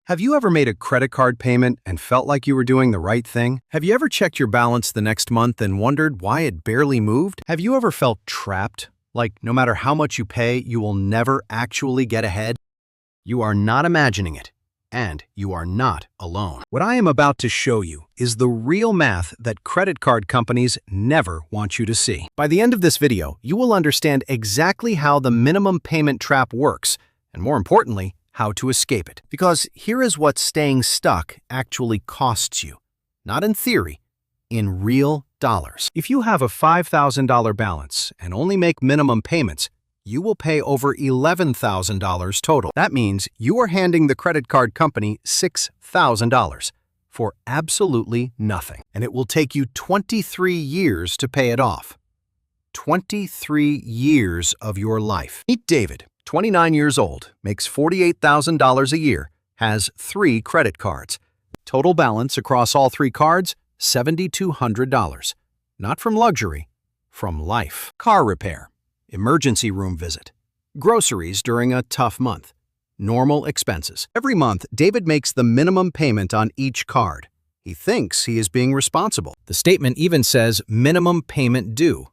Have you ever made a credit card payment and felt like you were doing the right thing? Have you ever checked your balance the next month and wondered why it barely moved? Have you ever felt trapped? Like no matter how much you pay, you will never actually get ahead? You are not imagining it, and you are not alone. What I am about to show you is the real math that credit card companies never want you to see. By the end of this video, you will understand exactly how the minimum payment trap works, and more importantly, how to escape it. Because here is what staying stuck actually costs you. Not in theory, in real dollars. If you have a $5,000 balance and only make minimum payments, you will pay over $11,000 total. That means you are handing the credit card company $6,000 for absolutely nothing. And it will take you 23 years to pay it off. 23 years of your life. Meet David. 29 years old, makes $48,000 a year, has 3 credit cards. Total balance across all 3 cards, $7,200. Not from luxury, from life. Car repair, emergency room visit, groceries during a tough month, normal expenses. Every month, David makes the minimum payment on each card. He thinks he is being responsible. The statement even says minimum payment due.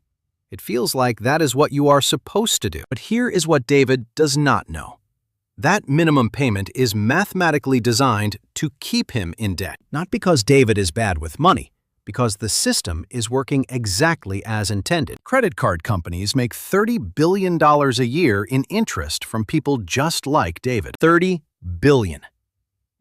It feels like that is what you are supposed to do. But here is what David does not know. That minimum payment is mathematically designed to keep him in debt. Not because David is bad with money, because the system is working exactly as intended. Credit card companies make $30 billion a year in interest from people just like David. $30 billion.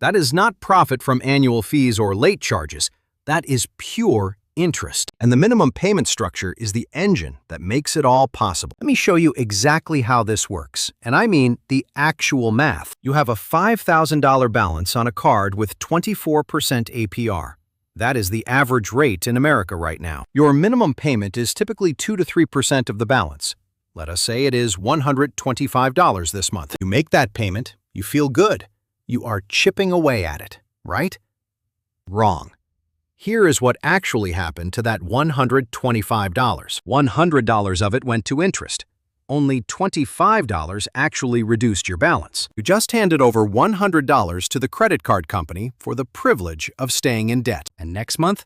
That is not profit from annual fees or late charges. That is pure interest. And the minimum payment structure is the engine that makes it all possible. Let me show you exactly how this works. And I mean the actual math. You have a $5,000 balance on a card with 24% APR. That is the average rate in America right now. Your minimum payment is typically 2 to 3% of the balance. Let us say it is $125 this month. You make that payment, you feel good. You are chipping away at it, right? Wrong. Here is what actually happened to that $125. $100 of it went to interest. Only $25 actually reduced your balance. You just handed over $100 to the credit card company for the privilege of staying in debt. And next month,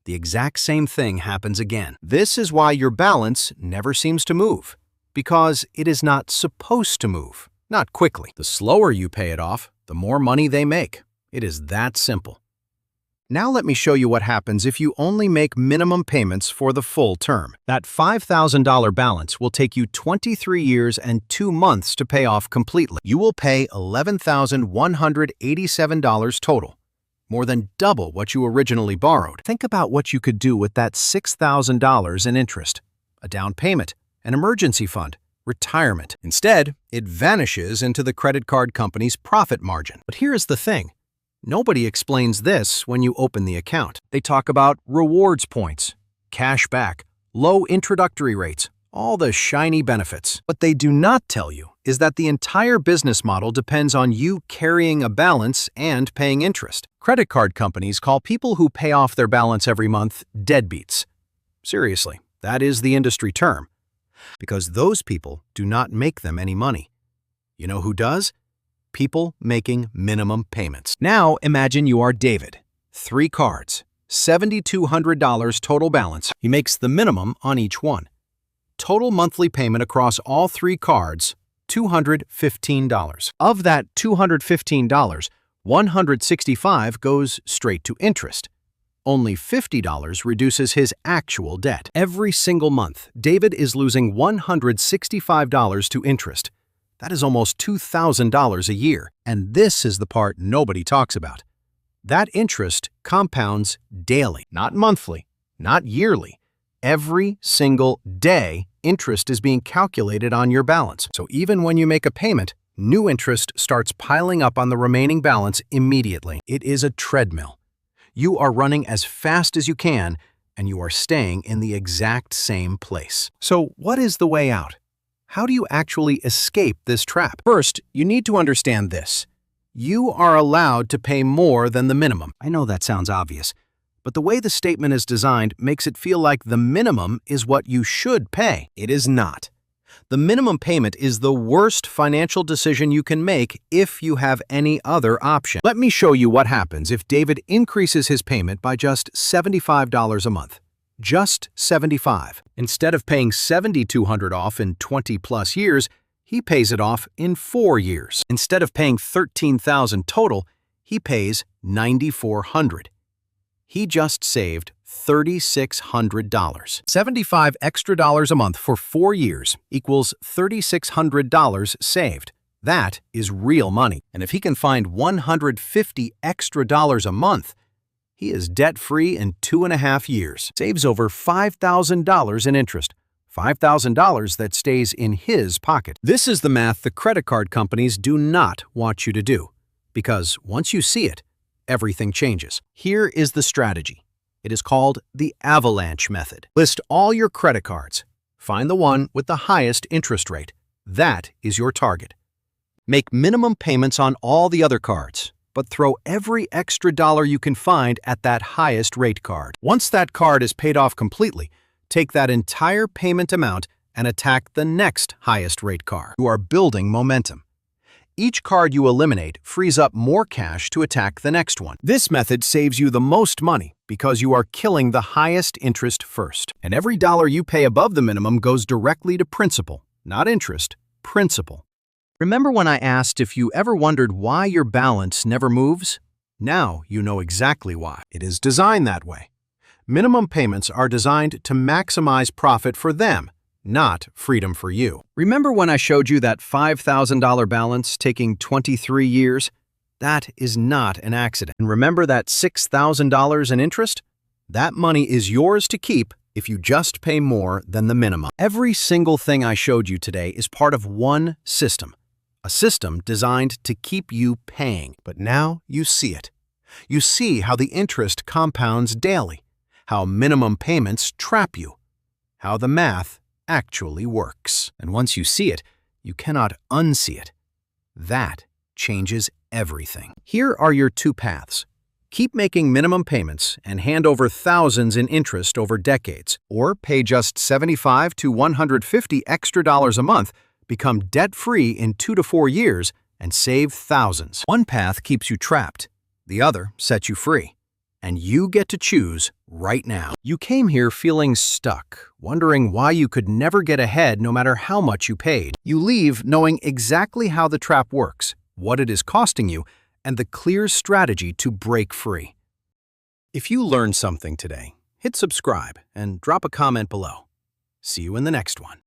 the exact same thing happens again. This is why your balance never seems to move. Because it is not supposed to move. Not quickly. The slower you pay it off, the more money they make. It is that simple. Now let me show you what happens if you only make minimum payments for the full term. That $5,000 balance will take you 23 years and 2 months to pay off completely. You will pay $11,187 total, more than double what you originally borrowed. Think about what you could do with that $6,000 in interest, a down payment, an emergency fund, retirement. Instead, it vanishes into the credit card company's profit margin. But here is the thing. Nobody explains this when you open the account. They talk about rewards points, cash back, low introductory rates, all the shiny benefits. What they do not tell you is that the entire business model depends on you carrying a balance and paying interest. Credit card companies call people who pay off their balance every month deadbeats. Seriously, that is the industry term. Because those people do not make them any money. You know who does? People making minimum payments. Now imagine you are David. 3 cards, $7,200 total balance. He makes the minimum on each one. Total monthly payment across all 3 cards, $215. Of that $215, $165 goes straight to interest. Only $50 reduces his actual debt. Every single month, David is losing $165 to interest. That is almost $2,000 a year, and this is the part nobody talks about. That interest compounds daily, not monthly, not yearly. Every single day, interest is being calculated on your balance. So even when you make a payment, new interest starts piling up on the remaining balance immediately. It is a treadmill. You are running as fast as you can, and you are staying in the exact same place. So what is the way out? How do you actually escape this trap? First, you need to understand this. You are allowed to pay more than the minimum. I know that sounds obvious, but the way the statement is designed makes it feel like the minimum is what you should pay. It is not. The minimum payment is the worst financial decision you can make if you have any other option. Let me show you what happens if David increases his payment by just $75 a month. Just $75. Instead of paying $7,200 off in 20-plus years, he pays it off in 4 years. Instead of paying $13,000 total, he pays $9,400. He just saved $3,600. 75 extra dollars a month for 4 years equals $3,600 saved. That is real money. And if he can find $150 extra dollars a month, he is debt-free in 2.5 years. Saves over $5,000 in interest. $5,000 that stays in his pocket. This is the math the credit card companies do not want you to do. Because once you see it, everything changes. Here is the strategy. It is called the avalanche method. List all your credit cards. Find the one with the highest interest rate. That is your target. Make minimum payments on all the other cards, but throw every extra dollar you can find at that highest rate card. Once that card is paid off completely, take that entire payment amount and attack the next highest rate card. You are building momentum. Each card you eliminate frees up more cash to attack the next one. This method saves you the most money because you are killing the highest interest first. And every dollar you pay above the minimum goes directly to principal, not interest, principal. Remember when I asked if you ever wondered why your balance never moves? Now you know exactly why. It is designed that way. Minimum payments are designed to maximize profit for them, not freedom for you. Remember when I showed you that $5,000 balance taking 23 years? That is not an accident. And remember that $6,000 in interest? That money is yours to keep if you just pay more than the minimum. Every single thing I showed you today is part of one system. A system designed to keep you paying. But now you see it. You see how the interest compounds daily, how minimum payments trap you, how the math actually works. And once you see it, you cannot unsee it. That changes everything. Here are your 2 paths. Keep making minimum payments and hand over thousands in interest over decades, or pay just $75 to $150 extra dollars a month, become debt-free in 2 to 4 years, and save thousands. One path keeps you trapped. The other sets you free. And you get to choose right now. You came here feeling stuck, wondering why you could never get ahead no matter how much you paid. You leave knowing exactly how the trap works, what it is costing you, and the clear strategy to break free. If you learned something today, hit subscribe and drop a comment below. See you in the next one.